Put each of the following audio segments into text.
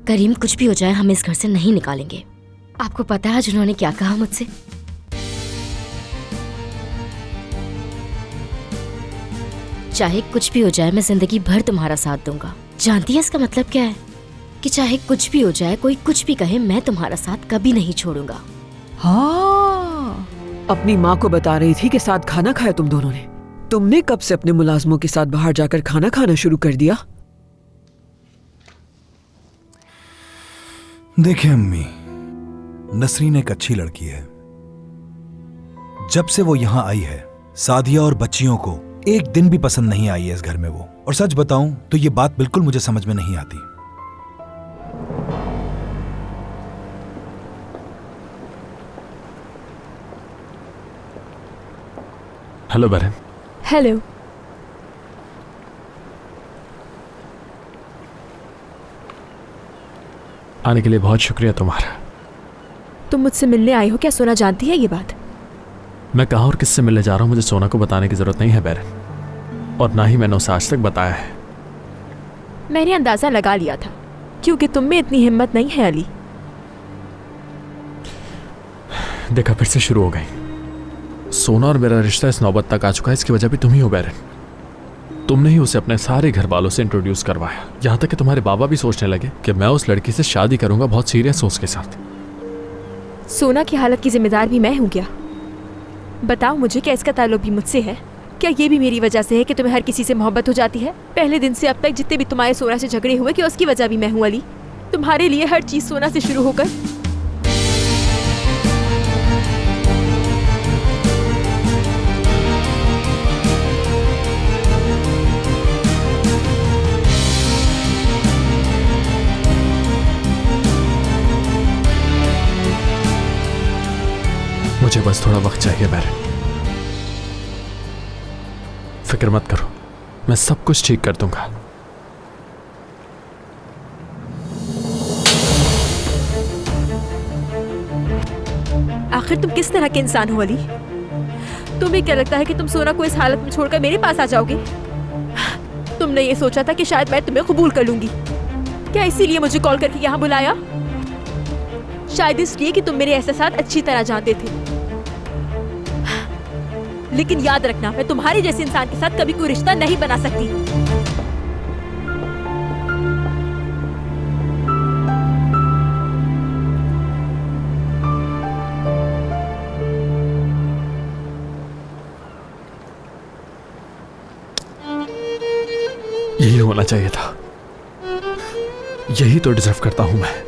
करीम, कुछ भी हो जाए हम इस घर से नहीं निकालेंगे। आपको पता है आज उन्होंने क्या कहा मुझसे? चाहे कुछ भी हो जाए मैं जिंदगी भर तुम्हारा साथ दूंगा। जानती है इसका मतलब क्या है? कि चाहे कुछ भी हो जाए, कोई कुछ भी कहे, मैं तुम्हारा साथ कभी नहीं छोड़ूंगा। हाँ, अपनी माँ को बता रही थी कि साथ खाना खाया तुम दोनों ने। तुमने कब से अपने मुलाजमों के साथ बाहर जाकर खाना खाना शुरू कर दिया? देखिए अम्मी, नसरीन एक अच्छी लड़की है। जब से वो यहाँ आई है, सादिया और बच्चियों को एक दिन भी पसंद नहीं आई है इस घर में वो। और सच बताऊं तो ये बात बिल्कुल मुझे समझ में नहीं आती। हेलो बहन। हेलो। आने के लिए बहुत शुक्रिया तुम्हारा। तुम मुझसे मिलने आई हो क्या? सोना जानती है ये बात? मैं कहाँ और किससे मिलने जा रहा हूँ मुझे सोना को बताने की जरूरत नहीं है बहन, और ना ही मैंने उसे आज तक बताया है। मैंने अंदाजा लगा लिया था, क्योंकि तुम में इतनी हिम्मत नहीं है अली। देखा, फिर से शुरू हो गई। सोना और मेरा रिश्ता इस नौबत तक आ चुका है, इसकी वजह भी तुम ही हो बहन। तुमने ही उसे अपने सारे घर वालों से इंट्रोड्यूस करवाया, यहाँ तक कि तुम्हारे बाबा भी सोचने लगे कि मैं उस लड़की से शादी करूंगा, बहुत सीरियस सोच के साथ। सोना की हालत की जिम्मेदार भी मैं हूँ क्या? बताओ मुझे, क्या इसका ताल्लुक भी मुझसे है? क्या ये भी मेरी वजह से है कि तुम्हें हर किसी से मोहब्बत हो जाती है? पहले दिन से अब तक जितने भी तुम्हारे सोना से झगड़े हुए, क्या उसकी वजह भी मैं हूँ अली? तुम्हारे लिए हर चीज सोना से शुरू होकर मुझे बस थोड़ा वक्त चाहिए बहन। फिक्र मत करो, मैं सब कुछ ठीक कर दूंगा। आखिर तुम किस तरह के इंसान हो अली? तुम्हें क्या लगता है कि तुम सोना को इस हालत में छोड़कर मेरे पास आ जाओगे? तुमने ये सोचा था कि शायद मैं तुम्हें कबूल कर लूंगी। क्या इसीलिए मुझे कॉल करके यहाँ बुलाया? शायद इसलिए कि तुम मेरे एहसासात अच्छी तरह जानते थे। लेकिन याद रखना, मैं तुम्हारे जैसे इंसान के साथ कभी कोई रिश्ता नहीं बना सकती। यही होना चाहिए था, यही तो डिजर्व करता हूं मैं।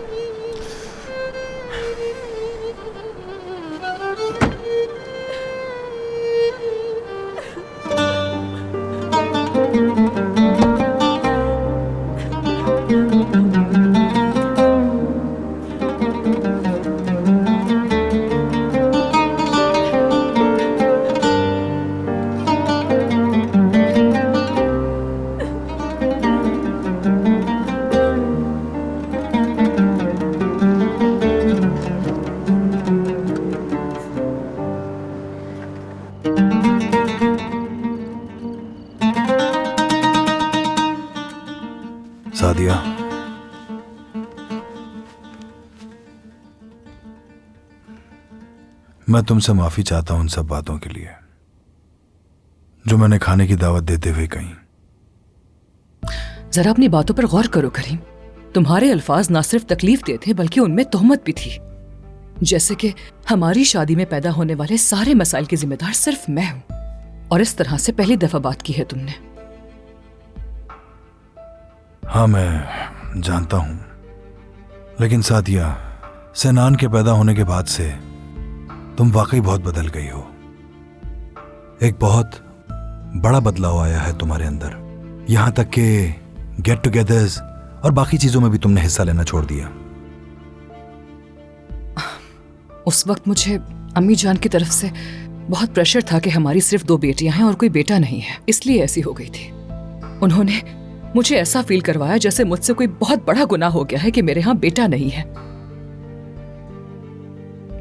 सादिया, मैं तुमसे माफी चाहता हूं उन सब बातों के लिए जो मैंने खाने की दावत देते हुए कही। जरा अपनी बातों पर गौर करो करीम। तुम्हारे अल्फाज ना सिर्फ तकलीफ देते बल्कि उनमें तोहमत भी थी, जैसे कि हमारी शादी में पैदा होने वाले सारे मसाइल की जिम्मेदार सिर्फ मैं हूं। और इस तरह से पहली दफा बात की है तुमने। हाँ, मैं जानता हूं, लेकिन सादिया, सैनान के पैदा होने के बाद से तुम वाकई बहुत बदल गई हो। एक बहुत बड़ा बदलाव आया है तुम्हारे अंदर, यहां तक कि गेट टुगेदर्स और बाकी चीजों में भी तुमने हिस्सा लेना छोड़ दिया। उस वक्त मुझे अम्मी जान की तरफ से बहुत प्रेशर था कि हमारी सिर्फ 2 बेटियां हैं और कोई बेटा नहीं है, इसलिए ऐसी हो गई थी। उन्होंने मुझे ऐसा फील करवाया जैसे मुझसे कोई बहुत बड़ा गुनाह हो गया है कि मेरे यहां बेटा नहीं है।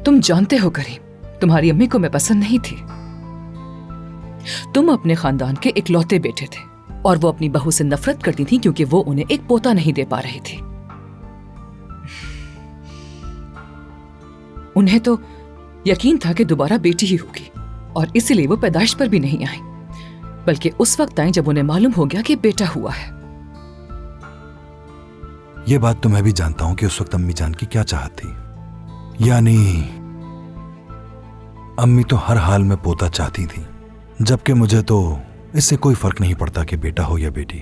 तुम जानते हो करीम, तुम्हारी अम्मी को मैं पसंद नहीं थी। तुम अपने खानदान के इकलौते बेटे थे और वो अपनी बहू से नफरत करती थी क्योंकि वो उन्हें एक पोता नहीं दे पा रही थी। उन्हें तो यकीन था कि दोबारा बेटी ही होगी और इसीलिए वो पैदाइश पर भी नहीं आई, बल्कि उस वक्त आई जब उन्हें मालूम हो गया कि बेटा हुआ है। ये बात तो मैं भी जानता हूं कि उस वक्त अम्मी जान की क्या चाहत थी। यानी अम्मी तो हर हाल में पोता चाहती थी, जबकि मुझे तो इससे कोई फर्क नहीं पड़ता कि बेटा हो या बेटी।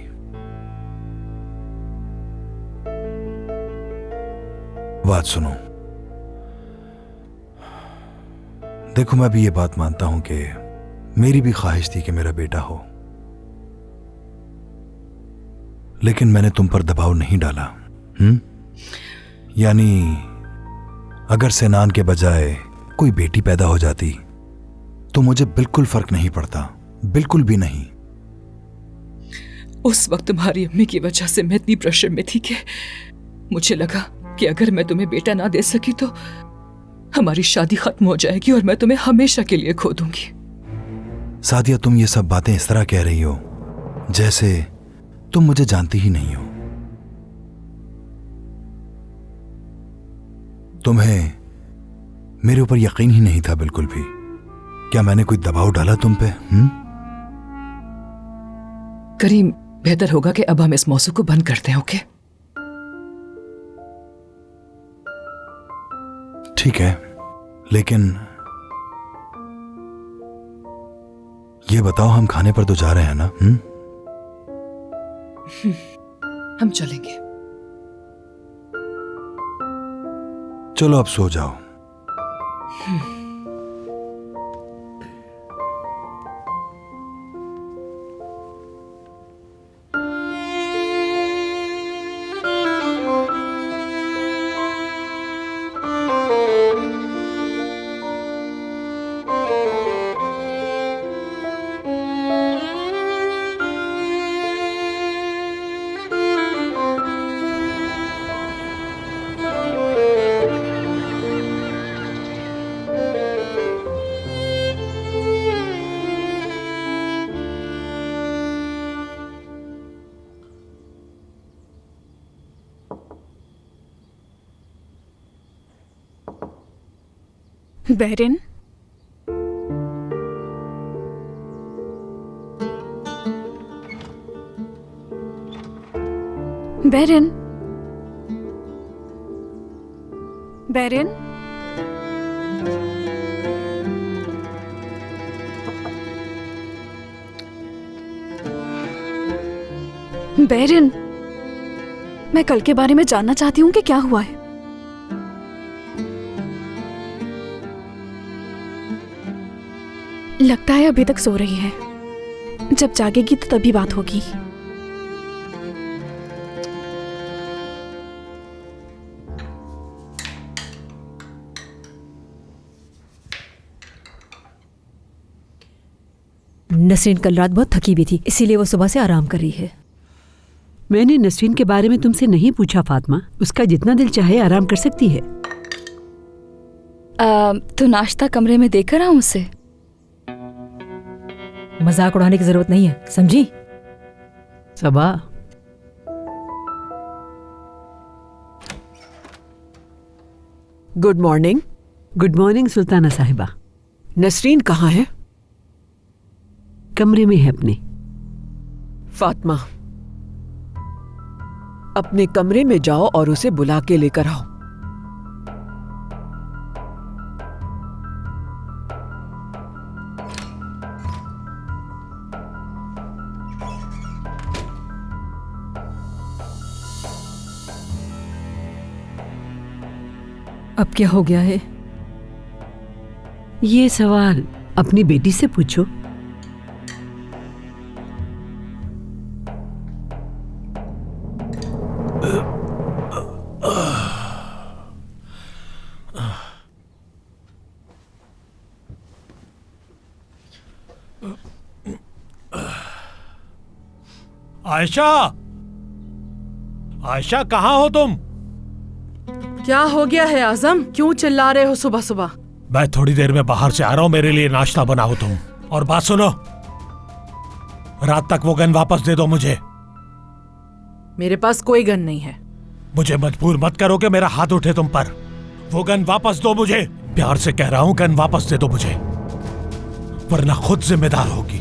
बात सुनो, देखो मैं भी ये बात मानता हूं कि मेरी भी ख्वाहिश थी कि मेरा बेटा हो, लेकिन मैंने तुम पर दबाव नहीं डाला। यानी अगर सेनान के बजाय कोई बेटी पैदा हो जाती तो मुझे बिल्कुल फर्क नहीं पड़ता, बिल्कुल भी नहीं। उस वक्त तुम्हारी अम्मी की वजह से मैं इतनी प्रेशर में थी कि मुझे लगा कि अगर मैं तुम्हें बेटा ना दे सकी तो हमारी शादी खत्म हो जाएगी और मैं तुम्हें हमेशा के लिए खो दूंगी। सादिया, तुम ये सब बातें इस तरह कह रही हो जैसे तुम मुझे जानती ही नहीं हो। तुम्हें मेरे ऊपर यकीन ही नहीं था बिल्कुल भी। क्या मैंने कोई दबाव डाला तुम पे? करीम, बेहतर होगा कि अब हम इस मौजू को बंद करते हैं, ओके? ठीक है, लेकिन ये बताओ, हम खाने पर तो जा रहे हैं ना? हम चलेंगे। चलो अब सो जाओ। बैरिन, बैरिन, बैरिन, बैरिन, मैं कल के बारे में जानना चाहती हूँ कि क्या हुआ है। लगता है अभी तक सो रही है। जब जागेगी तो तभी बात होगी। नसरीन कल रात बहुत थकी हुई थी, इसीलिए वो सुबह से आराम कर रही है। मैंने नसरीन के बारे में तुमसे नहीं पूछा फातिमा। उसका जितना दिल चाहे आराम कर सकती है। तो नाश्ता कमरे में देकर आऊं उसे? मजाक उड़ाने की जरूरत नहीं है, समझी? Saba, good morning. Good morning Sultana साहिबा। नसरीन कहाँ है? कमरे में है अपने। फातिमा, अपने कमरे में जाओ और उसे बुला के लेकर आओ। अब क्या हो गया है? ये सवाल अपनी बेटी से पूछो। आयशा, आयशा कहाँ हो तुम? क्या हो गया है आजम? क्यों चिल्ला रहे हो सुबह सुबह? मैं थोड़ी देर में बाहर से आ रहा हूँ, मेरे लिए नाश्ता बनाओ तुम। और बात सुनो, रात तक वो गन वापस दे दो मुझे। मेरे पास कोई गन नहीं है। मुझे मजबूर मत करो कि मेरा हाथ उठे तुम पर। वो गन वापस दो मुझे। प्यार से कह रहा हूं, गन वापस दे दो मुझे, वरना खुद जिम्मेदार होगी।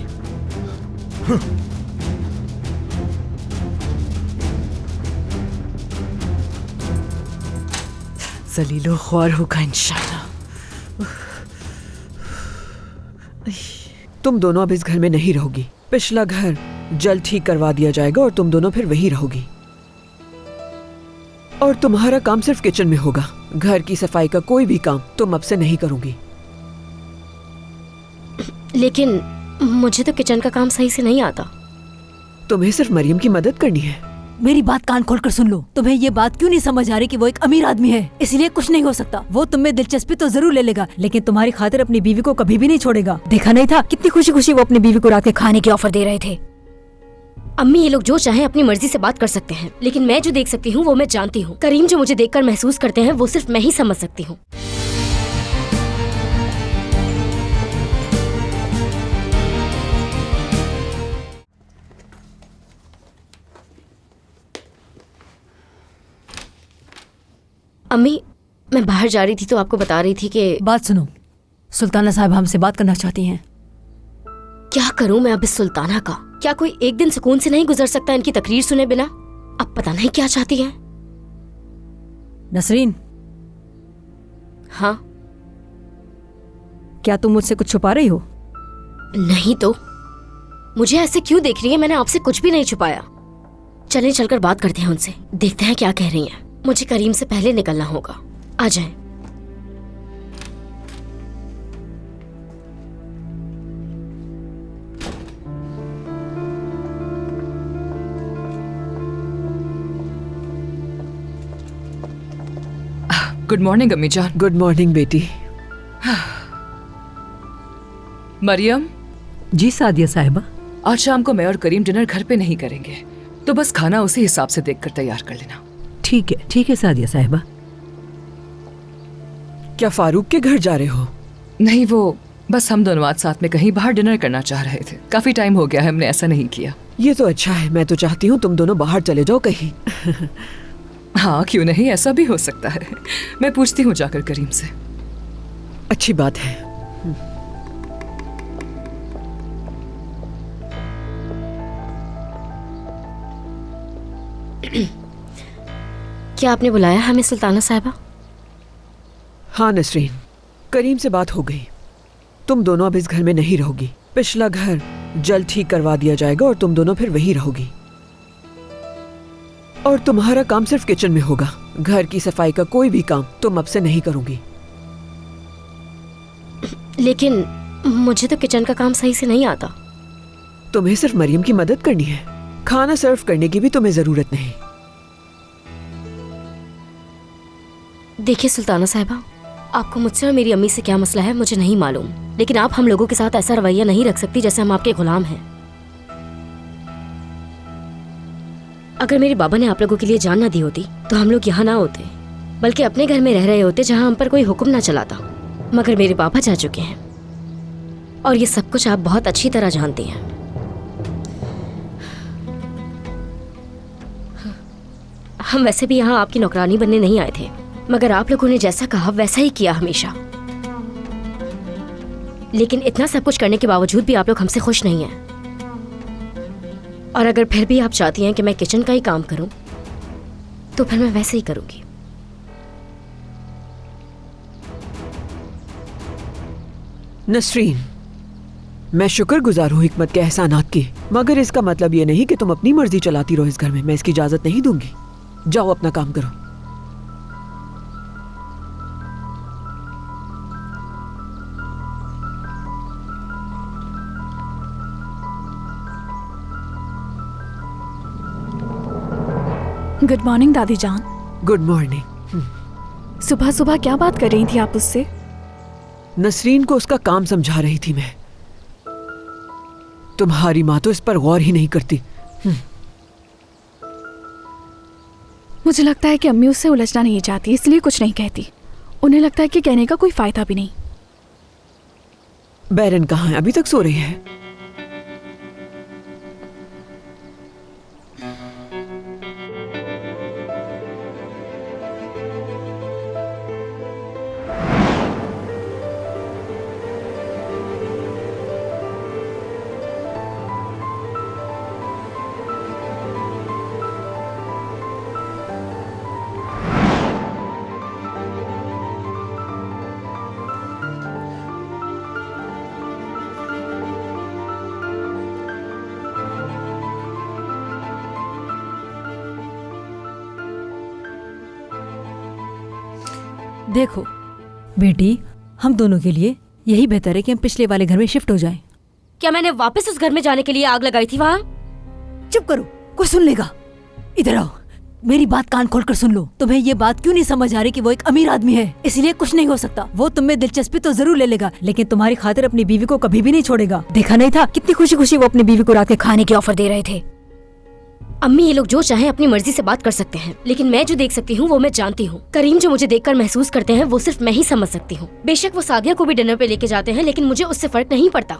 जलीलो ख्वार होगा इंशाल्लाह। तुम दोनों अब इस घर में नहीं रहोगी। पिछला घर जल्द ठीक करवा दिया जाएगा और तुम दोनों फिर वही रहोगी। और तुम्हारा काम सिर्फ किचन में होगा। घर की सफाई का कोई भी काम तुम अब से नहीं करोगी। लेकिन मुझे तो किचन का काम सही से नहीं आता। तुम्हें सिर्फ मरियम की मदद करनी है। मेरी बात कान खोल कर सुन लो। तुम्हें ये बात क्यों नहीं समझ आ रही कि वो एक अमीर आदमी है, इसलिए कुछ नहीं हो सकता। वो तुम में दिलचस्पी तो जरूर ले लेगा, लेकिन तुम्हारी खातिर अपनी बीवी को कभी भी नहीं छोड़ेगा। देखा नहीं था कितनी खुशी खुशी वो अपनी बीवी को रात के खाने की ऑफर दे रहे थे। अम्मी, ये लोग जो चाहे अपनी मर्जी से बात कर सकते हैं, लेकिन मैं जो देख सकती हूँ वो मैं जानती हूँ। करीम जो मुझे देखकर महसूस करते हैं वो सिर्फ मैं ही समझ सकती हूँ। अम्मी, मैं बाहर जा रही थी तो आपको बता रही थी कि बात सुनो, सुल्ताना साहब हमसे बात करना चाहती हैं। क्या करूं मैं अब इस सुल्ताना का? क्या कोई एक दिन सुकून से नहीं गुजर सकता इनकी तकरीर सुने बिना? अब पता नहीं क्या चाहती है। नसरीन, हाँ? क्या तुम मुझसे कुछ छुपा रही हो? नहीं तो मुझे ऐसे क्यों देख रही है? मैंने आपसे कुछ भी नहीं छुपाया। चलें चलकर बात करते हैं उनसे, देखते हैं क्या कह रही हैं। मुझे करीम से पहले निकलना होगा। आ जाएं। गुड मॉर्निंग अम्मी जान। गुड मॉर्निंग बेटी। मरियम। जी सादिया साहिबा। आज शाम को मैं और करीम डिनर घर पे नहीं करेंगे, तो बस खाना उसी हिसाब से देखकर तैयार कर लेना। ठीक है सादिया साहिबा। क्या फारूक के घर जा रहे हो? नहीं, वो बस हम दोनों आज साथ में कहीं बाहर डिनर करना चाह रहे थे। काफी टाइम हो गया है हमने ऐसा नहीं किया। ये तो अच्छा है। मैं तो चाहती हूँ तुम दोनों बाहर चले जाओ कहीं। हाँ, क्यों नहीं, ऐसा भी हो सकता है। मैं पूछती हूँ जाकर करीम से। अच्छी बात है। क्या आपने बुलाया हमें सुल्ताना साहिबा? हाँ नसरीन, करीम से बात हो गई। तुम दोनों अब इस घर में नहीं रहोगी। पिछला घर जल्द ठीक करवा दिया जाएगा और तुम दोनों फिर वही रहोगी। और तुम्हारा काम सिर्फ किचन में होगा। घर की सफाई का कोई भी काम तुम अब से नहीं करोगी। लेकिन मुझे तो किचन का काम सही से नहीं आता। तुम्हें सिर्फ मरियम की मदद करनी है। खाना सर्व करने की भी तुम्हें जरूरत नहीं। देखिए सुल्ताना साहिबा, आपको मुझसे और मेरी अम्मी से क्या मसला है मुझे नहीं मालूम, लेकिन आप हम लोगों के साथ ऐसा रवैया नहीं रख सकती जैसे हम आपके गुलाम हैं। अगर मेरे बाबा ने आप लोगों के लिए जान ना दी होती तो हम लोग यहाँ ना होते, बल्कि अपने घर में रह रहे होते जहाँ हम पर कोई हुक्म ना चलाता। मगर मेरे पापा जा चुके हैं और ये सब कुछ आप बहुत अच्छी तरह जानती हैं। हम वैसे भी यहाँ आपकी नौकरानी बनने नहीं आए थे, मगर आप लोगों ने जैसा कहा वैसा ही किया हमेशा। लेकिन इतना सब कुछ करने के बावजूद भी आप लोग हमसे खुश नहीं हैं। और अगर फिर भी आप चाहती हैं कि मैं किचन का ही काम करूं, तो फिर मैं वैसे ही करूंगी। नसरीन, मैं शुक्रगुजार हूँ हिकमत के एहसानात की, मगर इसका मतलब ये नहीं कि तुम अपनी मर्जी चलाती रहो इस घर में। मैं इसकी इजाजत नहीं दूंगी। जाओ अपना काम करो। गुड मॉर्निंग दादी जान। Good morning. सुबह सुबह क्या बात कर रही थी आप उससे? नसरीन को उसका काम समझा रही थी मैं। तुम्हारी माँ तो इस पर गौर ही नहीं करती। मुझे लगता है कि अम्मी उससे उलझना नहीं चाहती, इसलिए कुछ नहीं कहती। उन्हें लगता है कि कहने का कोई फायदा भी नहीं। बैरन कहाँ है? अभी तक सो रही है? देखो बेटी, हम दोनों के लिए यही बेहतर है कि हम पिछले वाले घर में शिफ्ट हो जाएं। क्या मैंने वापस उस घर में जाने के लिए आग लगाई थी वहाँ? चुप करो, कोई सुन लेगा। इधर आओ, मेरी बात कान खोल कर सुन लो। तुम्हें ये बात क्यों नहीं समझ आ रही कि वो एक अमीर आदमी है, इसलिए कुछ नहीं हो सकता। वो तुम्हें दिलचस्पी तो जरूर ले लेगा, लेकिन तुम्हारी खातिर अपनी बीवी को कभी भी नहीं छोड़ेगा। देखा नहीं था कितनी खुशी खुशी वो अपनी बीवी को रात के खाने की ऑफर दे रहे थे। अम्मी, ये लोग जो चाहे अपनी मर्जी से बात कर सकते हैं, लेकिन मैं जो देख सकती हूँ वो मैं जानती हूँ। करीम जो मुझे देखकर महसूस करते हैं वो सिर्फ मैं ही समझ सकती हूँ। बेशक वो सादिया को भी डिनर पे लेके जाते हैं, लेकिन मुझे उससे फर्क नहीं पड़ता।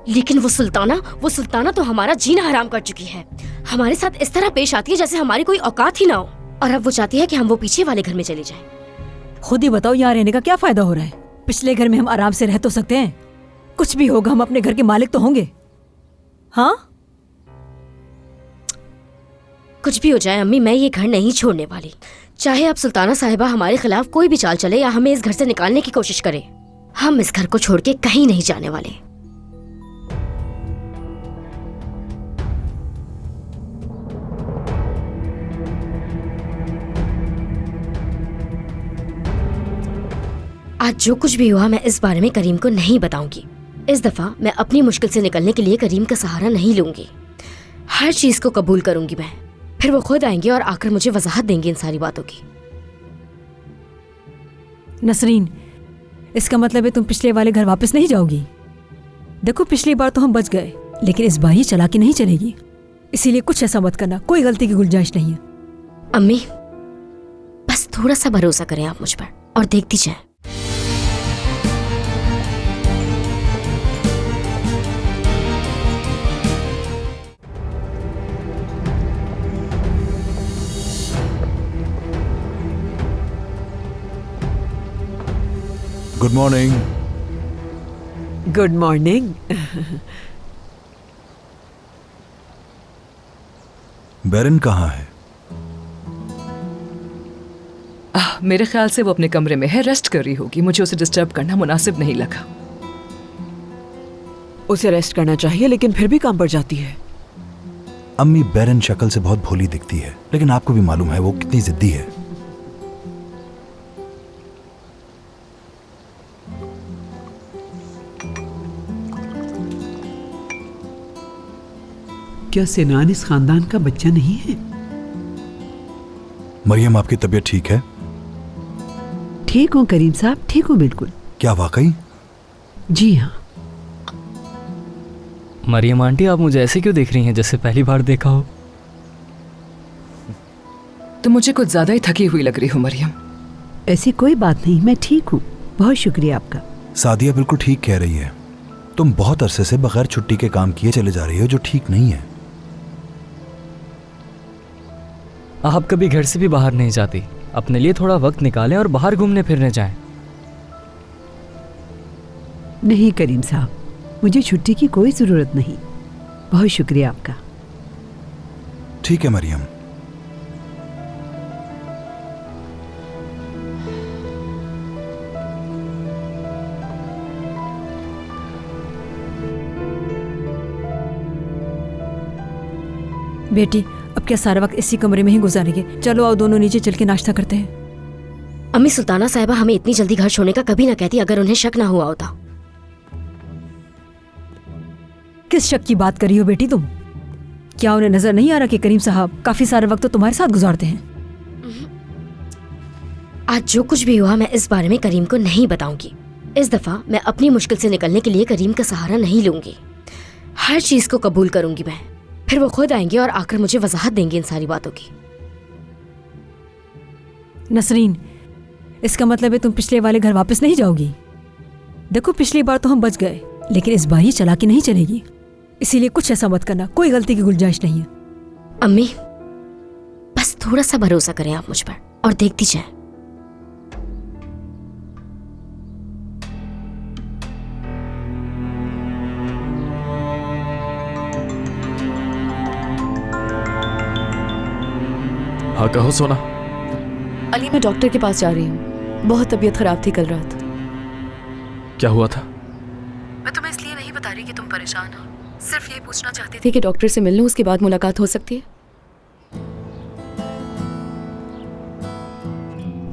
लेकिन वो सुल्ताना तो हमारा जीना हराम कर चुकी है। हमारे साथ इस तरह पेश आती है जैसे हमारी कोई औकात ही ना हो, और अब वो चाहती है कि हम वो पीछे वाले घर में चले जाएं। खुद ही बताओ, यहाँ रहने का क्या फायदा हो रहा है? पिछले घर में हम आराम से रह तो सकते हैं, कुछ भी होगा हम अपने घर के मालिक तो होंगे। हाँ, कुछ भी हो जाए अम्मी, मैं ये घर नहीं छोड़ने वाली। चाहे अब सुल्ताना साहिबा हमारे खिलाफ कोई भी चाल चले या हमें इस घर से निकालने की कोशिश करे, हम इस घर को छोड़ के कहीं नहीं जाने वाले। आज जो कुछ भी हुआ मैं इस बारे में करीम को नहीं बताऊंगी। इस दफा मैं अपनी मुश्किल से निकलने के लिए करीम का सहारा नहीं लूंगी। हर चीज को कबूल करूंगी मैं, फिर वो खुद आएंगे और आकर मुझे वजाहत देंगे इन सारी बातों की। नसरीन, इसका मतलब है तुम पिछले वाले घर वापस नहीं जाओगी? देखो, पिछली बार तो हम बच गए, लेकिन इस बार ये चालाकी नहीं चलेगी, इसीलिए कुछ ऐसा मत करना, कोई गलती की गुंजाइश नहीं है। अम्मी, बस थोड़ा सा भरोसा करें आप मुझ पर और देखती जाए। Good morning. Good morning. बेरन कहाँ है? मेरे ख्याल से वो अपने कमरे में है, रेस्ट कर रही होगी। मुझे उसे डिस्टर्ब करना मुनासिब नहीं लगा। उसे रेस्ट करना चाहिए, लेकिन फिर भी काम पर जाती है। अम्मी, बेरन शक्ल से बहुत भोली दिखती है, लेकिन आपको भी मालूम है वो कितनी जिद्दी है। क्या सेनान इस खानदान का बच्चा नहीं है? मरियम, आपकी तबीयत ठीक है? ठीक हूँ करीम साहब, ठीक हूँ बिल्कुल। क्या वाकई? जी हाँ। मरियम आंटी, आप मुझे ऐसे क्यों देख रही हैं जैसे पहली बार देखा हो? तो मुझे कुछ ज्यादा ही थकी हुई लग रही हो मरियम। ऐसी कोई बात नहीं, मैं ठीक हूँ। बहुत शुक्रिया आपका। सादिया बिल्कुल ठीक कह रही है। तुम बहुत अरसे से बगैर छुट्टी के काम किए चले जा रही हो, जो ठीक नहीं है। आप कभी घर से भी बाहर नहीं जाती। अपने लिए थोड़ा वक्त निकालें और बाहर घूमने फिरने जाएं। नहीं करीम साहब, मुझे छुट्टी की कोई ज़रूरत नहीं। बहुत शुक्रिया आपका। ठीक है मरियम। बेटी, अब क्या सारा वक्त इसी कमरे में ही गुजारेंगे? चलो आओ दोनों नीचे चल के नाश्ता करते हैं। अम्मी, सुल्ताना साहिबा हमें इतनी जल्दी घर छोड़ने का कभी ना कहती अगर उन्हें शक ना हुआ होता। किस शक की बात कर रही हो बेटी तुम? क्या उन्हें नजर नहीं आ रहा कि करीम साहब काफी सारा वक्त तो तुम्हारे साथ गुजारते हैं? आज जो कुछ भी हुआ मैं इस बारे में करीम को नहीं बताऊंगी। इस दफा मैं अपनी मुश्किल से निकलने के लिए करीम का सहारा नहीं लूंगी। हर चीज को कबूल करूंगी मैं, फिर वो खुद आएंगे और आकर मुझे वजाहत देंगे इन सारी बातों की। नसरीन, इसका मतलब है तुम पिछले वाले घर वापस नहीं जाओगी? देखो, पिछली बार तो हम बच गए, लेकिन इस बार ये चालाकी नहीं चलेगी, इसीलिए कुछ ऐसा मत करना, कोई गलती की गुंजाइश नहीं है। अम्मी, बस थोड़ा सा भरोसा करें आप मुझ पर और देखती जाए। हाँ कहो सोना। अली, मैं डॉक्टर के पास जा रही हूँ। बहुत तबीयत खराब थी कल रात। क्या हुआ था? मैं तुम्हें इसलिए नहीं बता रही कि तुम परेशान हो, सिर्फ यही पूछना चाहती थी कि डॉक्टर से मिल लूं, उसके बाद मुलाकात हो सकती है।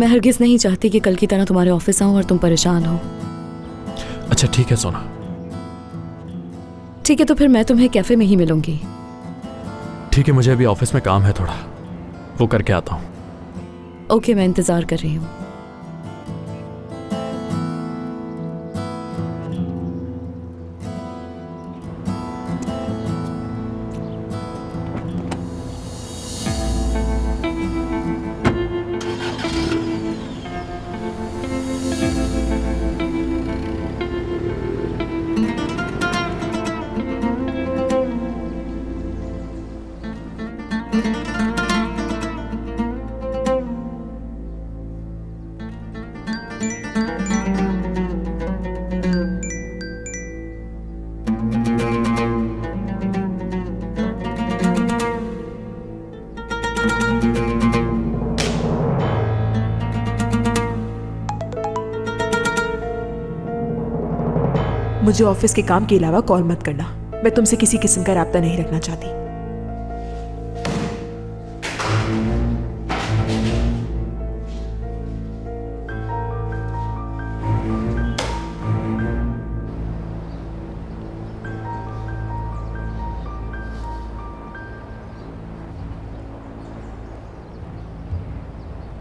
मैं हरगिज नहीं चाहती कि कल की तरह तुम्हारे ऑफिस आऊं और तुम परेशान हो। अच्छा ठीक है सोना। ठीक है, तो फिर मैं तुम्हें कैफे में ही मिलूंगी। ठीक है, मुझे अभी ऑफिस में काम है थोड़ा, वो करके आता हूँ। ओके, मैं इंतजार कर रही हूँ। मुझे ऑफिस के काम के अलावा कॉल मत करना। मैं तुमसे किसी किस्म का राब्ता नहीं रखना चाहती।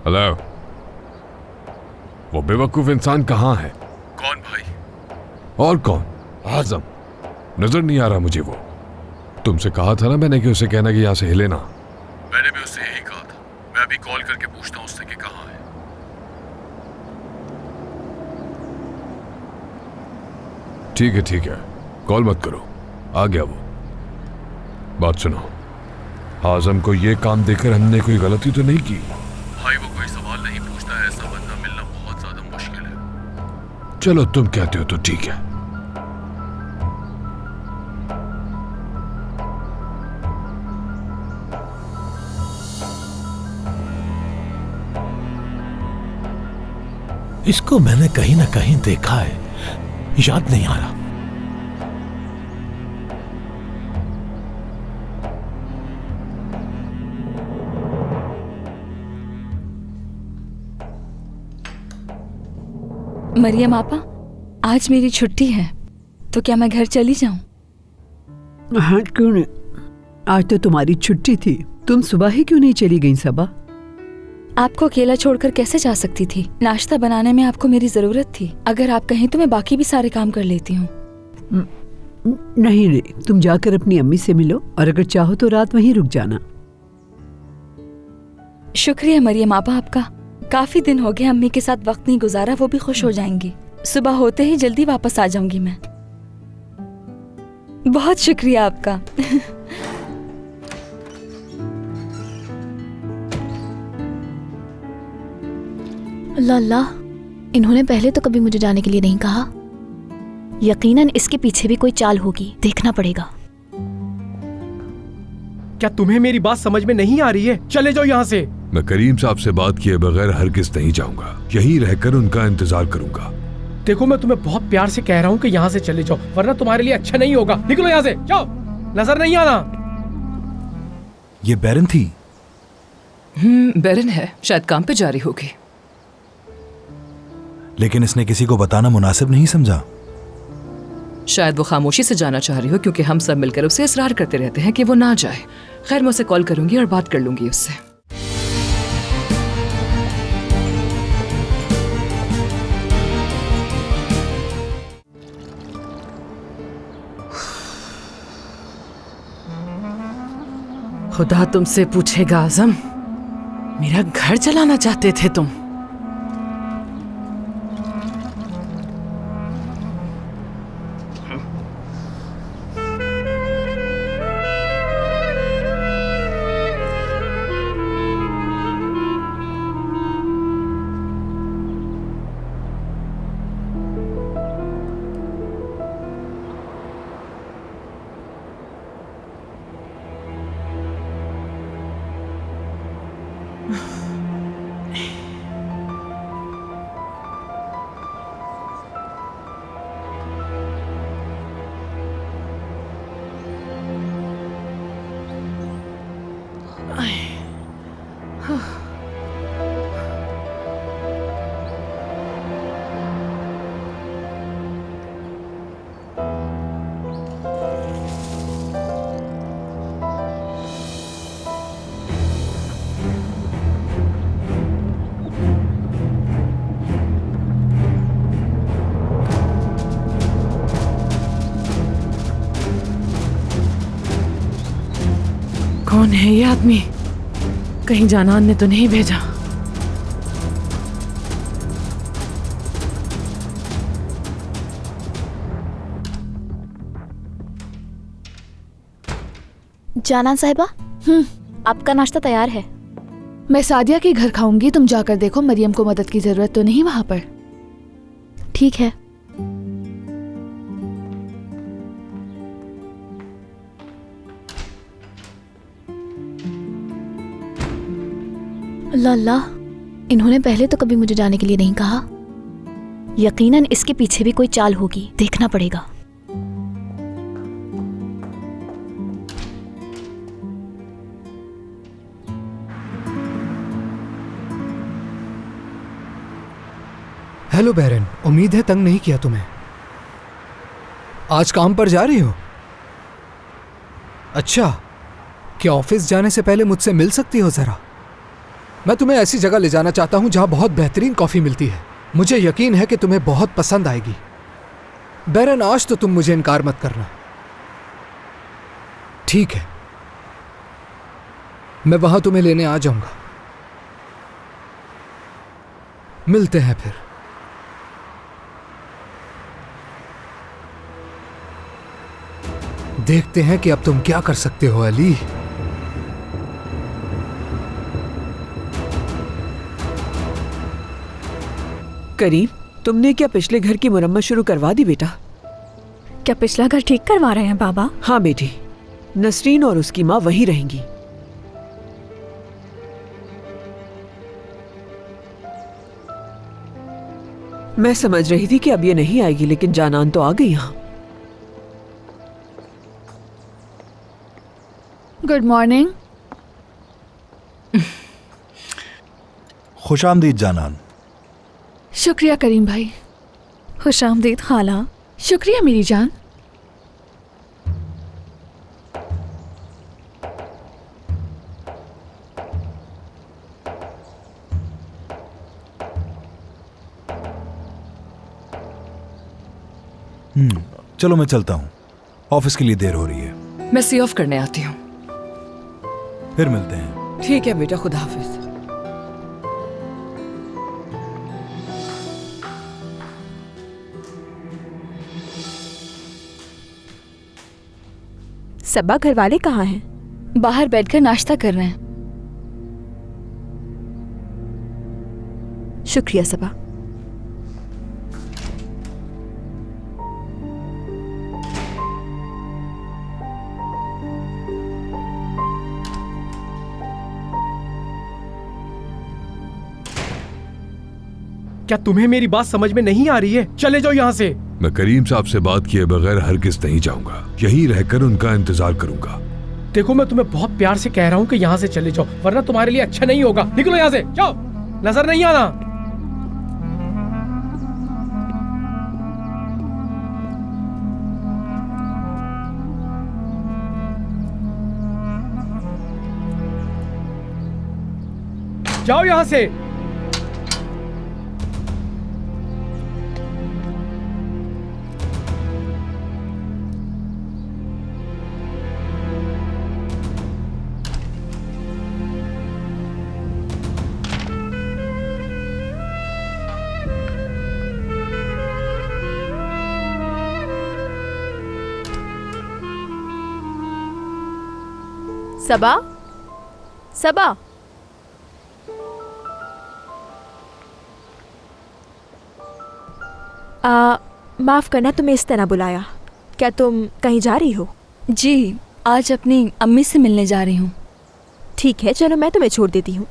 हेलो, वो बेवकूफ इंसान कहाँ है? कौन भाई? और कौन? आजम। नजर नहीं आ रहा मुझे वो। तुमसे कहा था ना मैंने कि उसे कहना कि यहां से हिले ना। मैंने भी उससे यही कहा था। मैं अभी कॉल करके पूछता हूं उससे कि कहाँ है। ठीक है, कॉल मत करो, आ गया वो। बात सुनो, आजम को ये काम देकर हमने कोई गलती तो नहीं की? भाई वो कोई सवाल नहीं पूछता है, ऐसा बंदा मिलना बहुत ज्यादा मुश्किल है। चलो तुम कहते हो तो ठीक है। इसको मैंने कहीं ना कहीं देखा है, याद नहीं आ रहा। मरियम आपा, आज मेरी छुट्टी है, तो क्या मैं घर चली जाऊं? हाँ, क्यों नहीं। आज तो तुम्हारी छुट्टी थी, तुम सुबह ही क्यों नहीं चली गई सबा? आपको अकेला छोड़कर कैसे जा सकती थी? नाश्ता बनाने में आपको मेरी जरूरत थी। अगर आप कहें तो मैं बाकी भी सारे काम कर लेती हूँ। नहीं, तुम जाकर अपनी अम्मी से मिलो और अगर चाहो तो रात वहीं रुक जाना। शुक्रिया मरियम आपा आपका। काफी दिन हो गए अम्मी के साथ वक्त नहीं गुजारा, वो भी खुश हो जाएंगी। सुबह होते ही जल्दी वापस आ जाऊंगी मैं। बहुत शुक्रिया आपका। अल्लाह, इन्होंने पहले तो कभी मुझे जाने के लिए नहीं कहा। यकीनन इसके पीछे भी कोई चाल होगी, देखना पड़ेगा। क्या तुम्हें मेरी बात समझ में नहीं आ रही है? चले जाओ यहाँ से। मैं करीम साहब से बात किए बगैर हरगिज नहीं जाऊंगा, यहीं रहकर उनका इंतजार करूंगा। देखो, मैं तुम्हें बहुत प्यार से कह रहा हूँ कि यहाँ से चले जाओ, वरना तुम्हारे लिए अच्छा नहीं होगा। निकलो यहाँ से, जाओ, नजर नहीं आना। ये बैरन थी? बैरन है, शायद काम पे जा रही होगी। लेकिन इसने किसी को बताना मुनासिब नहीं समझा। शायद वो खामोशी से जाना चाह रही हो, क्योंकि हम सब मिलकर उसे इसरार करते रहते हैं कि वो ना जाए। खैर, मैं उसे कॉल करूंगी और बात कर लूंगी उससे। खुदा तुमसे पूछेगा आजम, मेरा घर जलाना चाहते थे तुम? कौन है ये आदमी? कहीं जानान ने तो नहीं भेजा? जानान साहिबा, आपका नाश्ता तैयार है। मैं सादिया के घर खाऊंगी, तुम जाकर देखो मरियम को मदद की जरूरत तो नहीं वहां पर। ठीक है। अल्लाह अल्लाह, इन्होंने पहले तो कभी मुझे जाने के लिए नहीं कहा। यकीनन इसके पीछे भी कोई चाल होगी, देखना पड़ेगा। हेलो बैरन, उम्मीद है तंग नहीं किया तुम्हें। आज काम पर जा रही हो? अच्छा, क्या ऑफिस जाने से पहले मुझसे मिल सकती हो जरा? मैं तुम्हें ऐसी जगह ले जाना चाहता हूं जहां बहुत बेहतरीन कॉफी मिलती है। मुझे यकीन है कि तुम्हें बहुत पसंद आएगी। बैरन, आज तो तुम मुझे इनकार मत करना। ठीक है, मैं वहां तुम्हें लेने आ जाऊंगा। मिलते हैं फिर। देखते हैं कि अब तुम क्या कर सकते हो अली। करीम, तुमने क्या पिछले घर की मुरम्मत शुरू करवा दी बेटा? क्या पिछला घर ठीक करवा रहे हैं बाबा? हाँ बेटी, नसरीन और उसकी माँ वहीं रहेंगी। मैं समझ रही थी कि अब ये नहीं आएगी, लेकिन जानान तो आ गई यहाँ। Good morning. खुशामदीद जानान। शुक्रिया करीम भाई। खुशामदीद खाला। शुक्रिया मेरी जान। चलो मैं चलता हूँ, ऑफिस के लिए देर हो रही है। मैं सी ऑफ करने आती हूँ। फिर मिलते हैं। ठीक है बेटा, खुदा हाफिज। सबा घर वाले कहाँ हैं? बाहर बैठकर नाश्ता कर रहे हैं। शुक्रिया सबा। क्या तुम्हें मेरी बात समझ में नहीं आ रही है? चले जाओ यहाँ से। मैं करीम साहब से बात किए बगैर हरगिज नहीं जाऊंगा। यहीं रहकर उनका इंतजार करूंगा। देखो, मैं तुम्हें बहुत प्यार से कह रहा हूँ कि यहाँ से चले जाओ, वरना तुम्हारे लिए अच्छा नहीं होगा। निकलो यहाँ से, जाओ, नजर नहीं आना। जाओ यहाँ से। सबा, सबा, माफ करना तुम्हें इस तरह बुलाया। क्या तुम कहीं जा रही हो? जी, आज अपनी अम्मी से मिलने जा रही हूँ। ठीक है, चलो मैं तुम्हें छोड़ देती हूँ।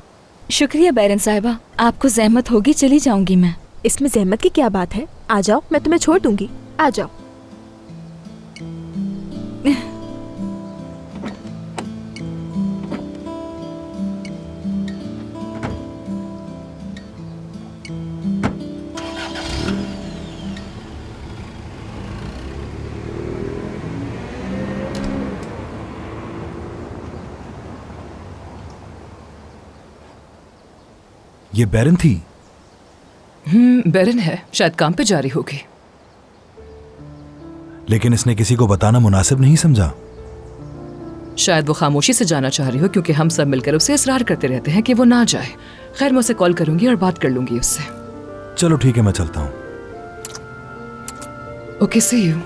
शुक्रिया बैरन साहिबा, आपको जहमत होगी, चली जाऊंगी मैं। इसमें जहमत की क्या बात है? आ जाओ, मैं तुम्हें छोड़ दूंगी। आ जाओ। ये बैरन थी? बैरन है, शायद काम पे जा रही होगी। लेकिन इसने किसी को बताना मुनासिब नहीं समझा। शायद वो खामोशी से जाना चाह रही हो क्योंकि हम सब मिलकर उसे इसरार करते रहते हैं कि वो ना जाए। खैर, मैं उसे कॉल करूंगी और बात कर लूंगी उससे। चलो ठीक है, मैं चलता हूँ। Okay, see you.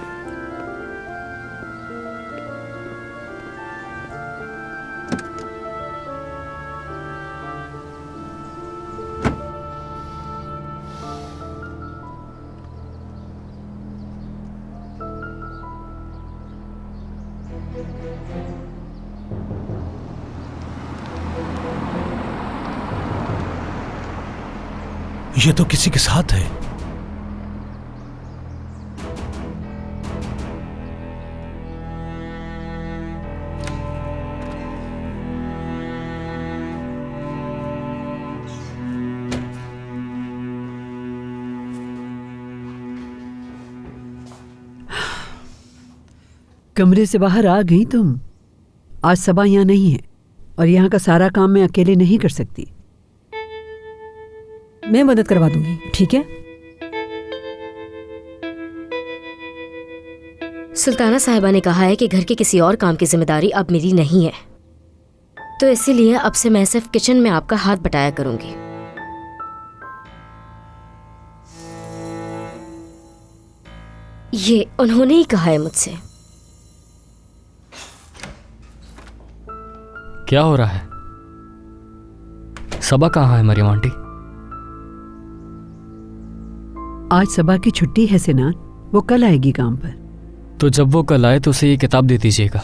ये तो किसी के साथ है। कमरे से बाहर आ गई तुम। आज सबा यहाँ नहीं है और यहाँ का सारा काम मैं अकेले नहीं कर सकती। मैं मदद करवा दूंगी, ठीक है? सुल्ताना साहिबा ने कहा है कि घर के किसी और काम की जिम्मेदारी अब मेरी नहीं है, तो इसीलिए अब से मैं सिर्फ किचन में आपका हाथ बटाया करूंगी। ये उन्होंने ही कहा है मुझसे। क्या हो रहा है? सबा कहाँ है मरियम आंटी? आज सबा की छुट्टी है सिनान, वो कल आएगी काम पर। तो जब वो कल आए तो उसे ये किताब दे दीजिएगा।